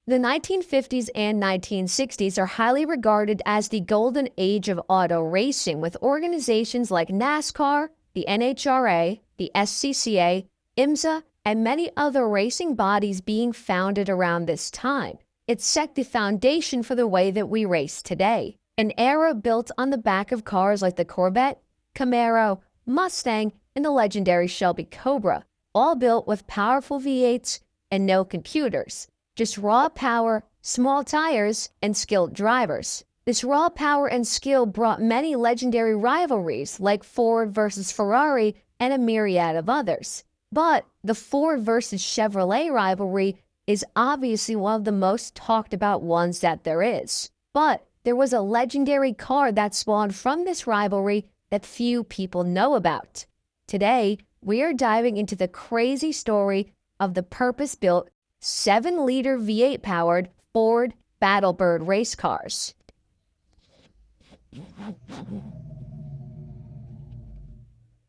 The 1950s and 1960s are highly regarded as the golden age of auto racing, with organizations like NASCAR, the NHRA, the SCCA, IMSA, and many other racing bodies being founded around this time. It set the foundation for the way that we race today, an era built on the back of cars like the Corvette, Camaro, Mustang, and the legendary Shelby Cobra, all built with powerful V8s and no computers. Just raw power, small tires, and skilled drivers. This raw power and skill brought many legendary rivalries like Ford versus Ferrari and a myriad of others. But the Ford versus Chevrolet rivalry is obviously one of the most talked about ones that there is. But there was a legendary car that spawned from this rivalry that few people know about. Today, we are diving into the crazy story of the purpose-built 7-liter V8-powered Ford Battlebird race cars.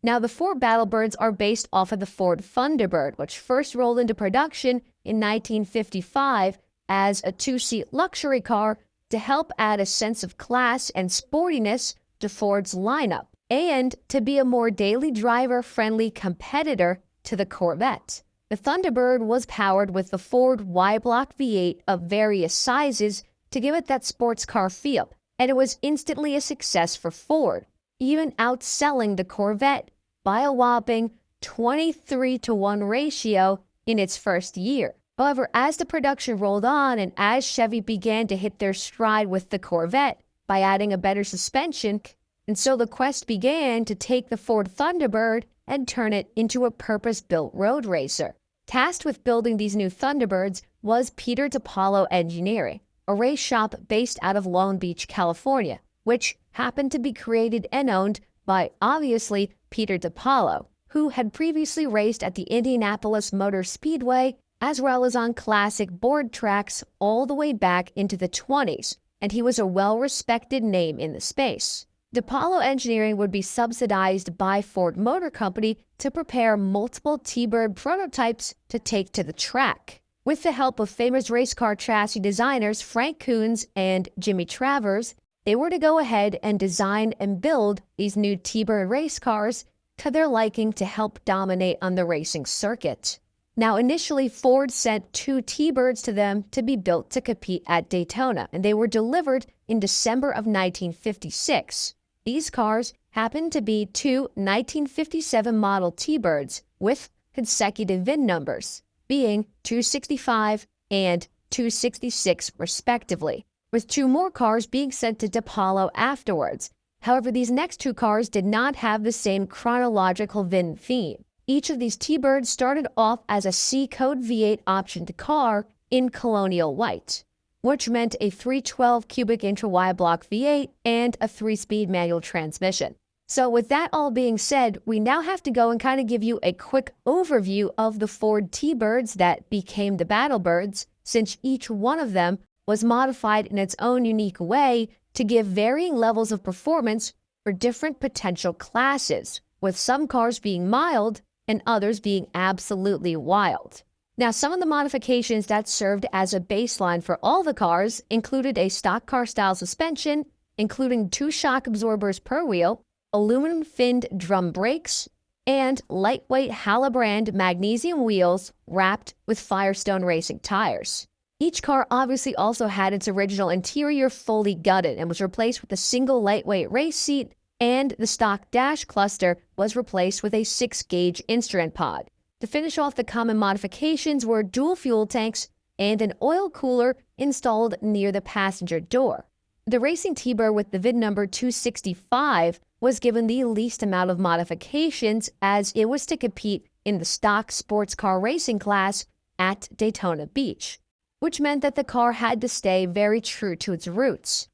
Now, the Ford Battlebirds are based off of the Ford Thunderbird, which first rolled into production in 1955 as a 2-seat luxury car to help add a sense of class and sportiness to Ford's lineup, and to be a more daily driver-friendly competitor to the Corvette. The Thunderbird was powered with the Ford Y-Block V8 of various sizes to give it that sports car feel, and it was instantly a success for Ford, even outselling the Corvette by a whopping 23-to-1 ratio in its first year. However, as the production rolled on and as Chevy began to hit their stride with the Corvette by adding a better suspension, and so the quest began to take the Ford Thunderbird and turn it into a purpose-built road racer. Tasked with building these new Thunderbirds was Peter DiPaolo Engineering, a race shop based out of Long Beach, California, which happened to be created and owned by, obviously, Peter DiPaolo, who had previously raced at the Indianapolis Motor Speedway as well as on classic board tracks all the way back into the 20s, and he was a well-respected name in the space. DiPaolo Engineering would be subsidized by Ford Motor Company to prepare multiple T-Bird prototypes to take to the track. With the help of famous race car chassis designers Frank Coons and Jimmy Travers, they were to go ahead and design and build these new T-Bird race cars to their liking to help dominate on the racing circuit. Now, initially, Ford sent 2 T-Birds to them to be built to compete at Daytona, and they were delivered in December of 1956. These cars happened to be 2 1957 model T-Birds with consecutive VIN numbers, being 265 and 266 respectively, with 2 more cars being sent to DiPaolo afterwards. However, these next 2 cars did not have the same chronological VIN theme. Each of these T-Birds started off as a C-code V8 optioned car in colonial white, which meant a 312 cubic inch Y-Block V8 and a 3-speed manual transmission. So with that all being said, we now have to go and kind of give you a quick overview of the Ford T-Birds that became the Battlebirds, since each one of them was modified in its own unique way to give varying levels of performance for different potential classes, with some cars being mild and others being absolutely wild. Now, some of the modifications that served as a baseline for all the cars included a stock car style suspension, including 2 shock absorbers per wheel, aluminum finned drum brakes, and lightweight Halabrand magnesium wheels wrapped with Firestone racing tires. Each car obviously also had its original interior fully gutted and was replaced with a single lightweight race seat, and the stock dash cluster was replaced with a 6-gauge instrument pod. To finish off the common modifications were dual fuel tanks and an oil cooler installed near the passenger door. The racing T-Bird with the VIN number 265 was given the least amount of modifications, as it was to compete in the stock sports car racing class at Daytona Beach, which meant that the car had to stay very true to its roots.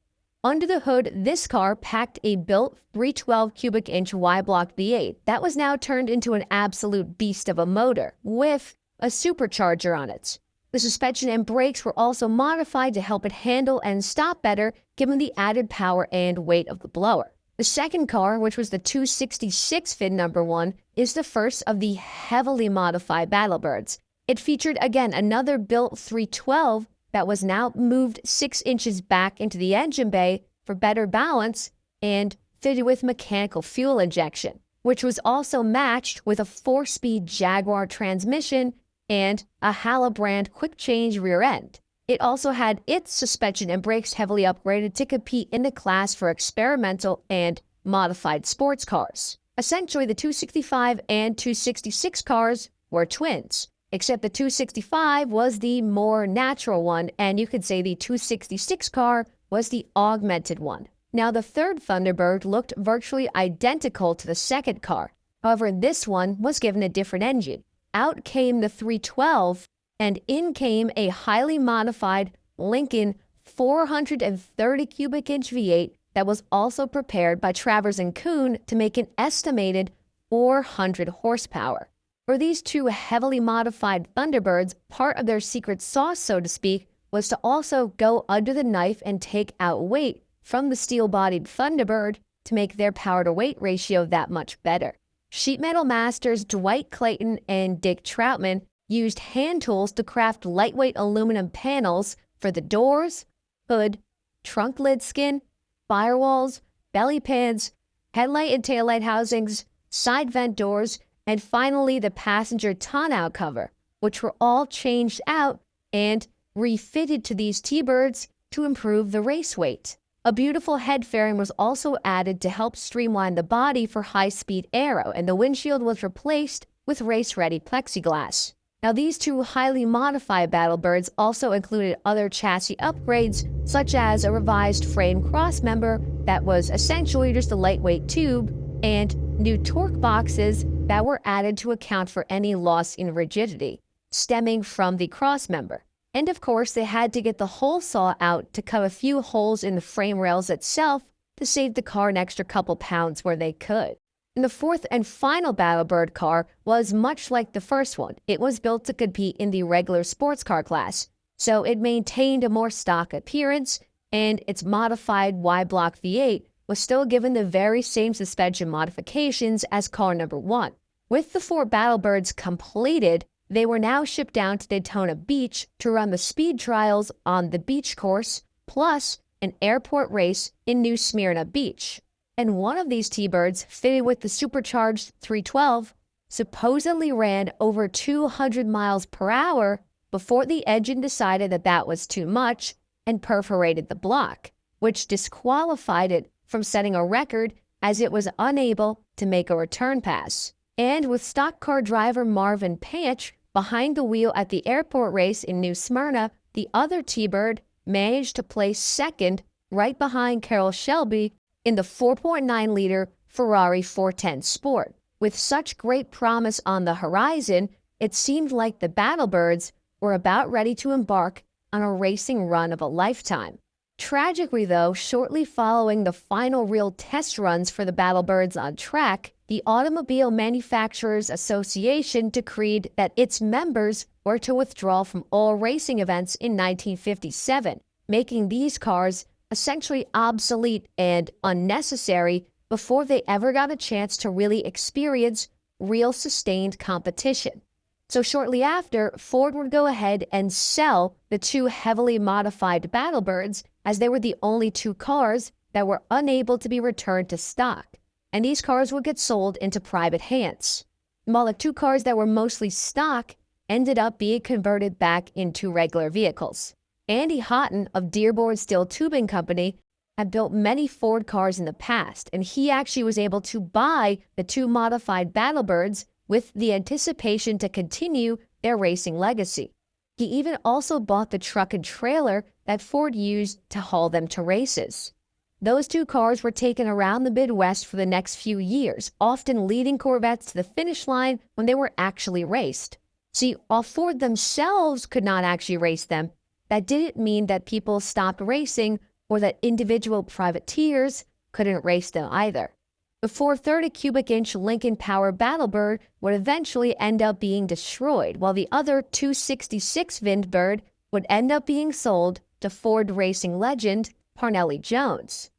Under the hood, this car packed a built 312 cubic inch Y-Block V8 that was now turned into an absolute beast of a motor with a supercharger on it. The suspension and brakes were also modified to help it handle and stop better given the added power and weight of the blower. The second car, which was the 266 VIN number 1, is the first of the heavily modified Battlebirds. It featured, again, another built 312 that was now moved 6 inches back into the engine bay for better balance and fitted with mechanical fuel injection, which was also matched with a 4-speed Jaguar transmission and a Halabrand quick-change rear end. It also had its suspension and brakes heavily upgraded to compete in the class for experimental and modified sports cars. Essentially, the 265 and 266 cars were twins, except the 265 was the more natural one, and you could say the 266 car was the augmented one. Now, the third Thunderbird looked virtually identical to the second car. However, this one was given a different engine. Out came the 312, and in came a highly modified Lincoln 430 cubic inch V8 that was also prepared by Travers & Kuhn to make an estimated 400 horsepower. For these two heavily modified Thunderbirds, part of their secret sauce, so to speak, was to also go under the knife and take out weight from the steel-bodied Thunderbird to make their power-to-weight ratio that much better. Sheet metal masters Dwight Clayton and Dick Troutman used hand tools to craft lightweight aluminum panels for the doors, hood, trunk lid skin, firewalls, belly pads, headlight and taillight housings, side vent doors, and finally the passenger tonneau cover, which were all changed out and refitted to these T-Birds to improve the race weight. A beautiful head fairing was also added to help streamline the body for high-speed aero, and the windshield was replaced with race-ready plexiglass. Now, these two highly modified Battlebirds also included other chassis upgrades, such as a revised frame crossmember that was essentially just a lightweight tube, and new torque boxes that were added to account for any loss in rigidity stemming from the crossmember. And of course, they had to get the hole saw out to cut a few holes in the frame rails itself to save the car an extra couple pounds where they could. And the fourth and final Battlebird car was much like the first one. It was built to compete in the regular sports car class, so it maintained a more stock appearance, and its modified Y-block V8 was still given the very same suspension modifications as car number 1. With the 4 Battlebirds completed, they were now shipped down to Daytona Beach to run the speed trials on the beach course, plus an airport race in New Smyrna Beach. And one of these T-Birds, fitted with the supercharged 312, supposedly ran over 200 miles per hour before the engine decided that that was too much and perforated the block, which disqualified it from setting a record as it was unable to make a return pass. And with stock car driver Marvin Pantsch behind the wheel at the airport race in New Smyrna, the other T-Bird managed to place second right behind Carroll Shelby in the 4.9-liter Ferrari 410 Sport. With such great promise on the horizon, it seemed like the Battlebirds were about ready to embark on a racing run of a lifetime. Tragically, though, shortly following the final real test runs for the Battlebirds on track, the Automobile Manufacturers Association decreed that its members were to withdraw from all racing events in 1957, making these cars essentially obsolete and unnecessary before they ever got a chance to really experience real sustained competition. So shortly after, Ford would go ahead and sell the 2 heavily modified Battlebirds, as they were the only 2 cars that were unable to be returned to stock, and these cars would get sold into private hands, while the 2 cars that were mostly stock ended up being converted back into regular vehicles. Andy Houghton of Dearborn Steel Tubing Company had built many Ford cars in the past, and he actually was able to buy the 2 modified Battlebirds with the anticipation to continue their racing legacy. He even also bought the truck and trailer that Ford used to haul them to races. Those 2 cars were taken around the Midwest for the next few years, often leading Corvettes to the finish line when they were actually raced. See, while Ford themselves could not actually race them, that didn't mean that people stopped racing or that individual privateers couldn't race them either. The 430 cubic inch Lincoln Power Battlebird would eventually end up being destroyed, while the other 266 Vindbird would end up being sold to Ford racing legend Parnelli Jones,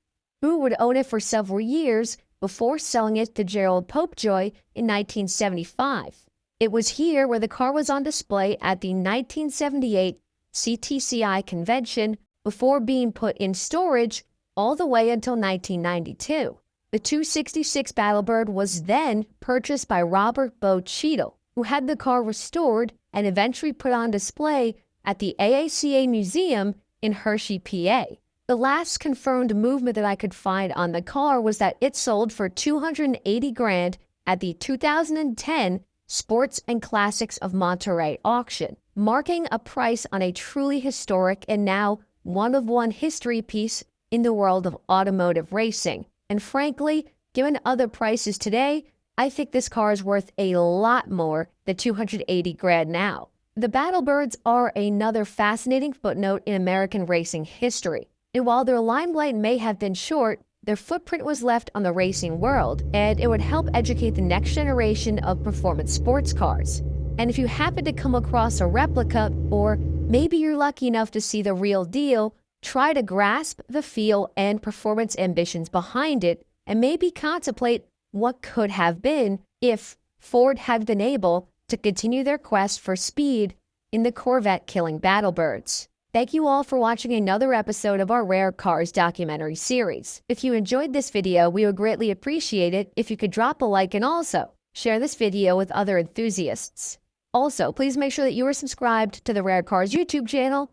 who would own it for several years before selling it to Gerald Popejoy in 1975. It was here where the car was on display at the 1978 CTCI convention before being put in storage all the way until 1992. The 266 Battlebird was then purchased by Robert Bo Cheadle, who had the car restored and eventually put on display at the AACA Museum in Hershey, PA. The last confirmed movement that I could find on the car was that it sold for $280,000 at the 2010 Sports and Classics of Monterey auction, marking a price on a truly historic and now one-of-one history piece in the world of automotive racing. And frankly, given other prices today, I think this car is worth a lot more than $280,000 now. The Battlebirds are another fascinating footnote in American racing history. And while their limelight may have been short, their footprint was left on the racing world, and it would help educate the next generation of performance sports cars. And if you happen to come across a replica, or maybe you're lucky enough to see the real deal, try to grasp the feel and performance ambitions behind it, and maybe contemplate what could have been if Ford had been able to continue their quest for speed in the Corvette-killing Battlebirds. Thank you all for watching another episode of our Rare Cars documentary series. If you enjoyed this video, we would greatly appreciate it if you could drop a like and also share this video with other enthusiasts. Also, please make sure that you are subscribed to the Rare Cars YouTube channel